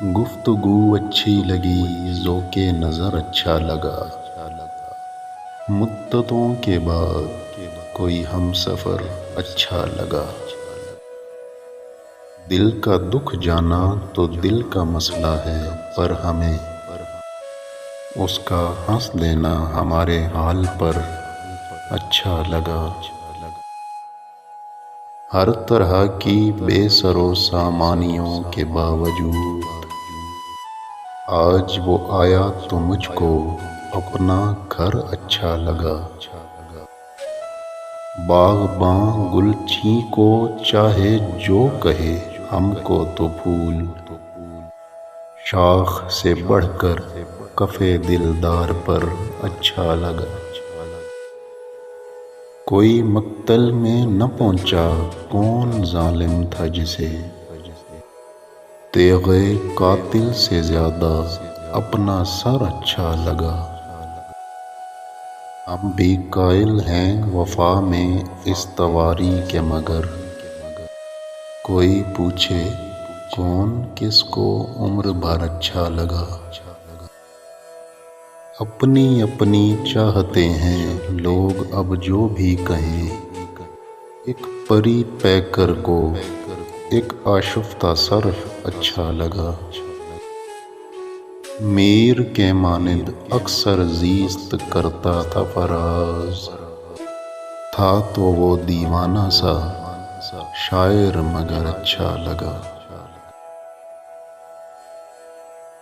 گفتگو اچھی لگی، ذوق نظر اچھا لگا، مدتوں کے بعد کوئی ہم سفر اچھا لگا۔ دل کا دکھ جانا تو دل کا مسئلہ ہے، پر ہمیں اس کا ہنس دینا ہمارے حال پر اچھا لگا۔ ہر طرح کی بے سر و سامانیوں کے باوجود آج وہ آیا تو مجھ کو اپنا گھر اچھا لگا۔ باغباں گلچین کو چاہے جو کہے، ہم کو تو پھول شاخ سے بڑھ کر کف دلدار پر اچھا لگا۔ کوئی مقتل میں نہ پہنچا، کون ظالم تھا جسے تیغ قاتل سے زیادہ اپنا سر اچھا لگا۔ ہم بھی قائل ہیں وفا میں استواری کے، مگر کوئی پوچھے کون کس کو عمر بھر اچھا لگا۔ اپنی اپنی چاہتے ہیں لوگ اب جو بھی کہیں، ایک پری پیکر کو ایک آشفتہ سر اچھا لگا۔ میر کے مانند اکثر زیست کرتا تھا فراز، تھا تو وہ دیوانہ سا شاعر مگر اچھا لگا۔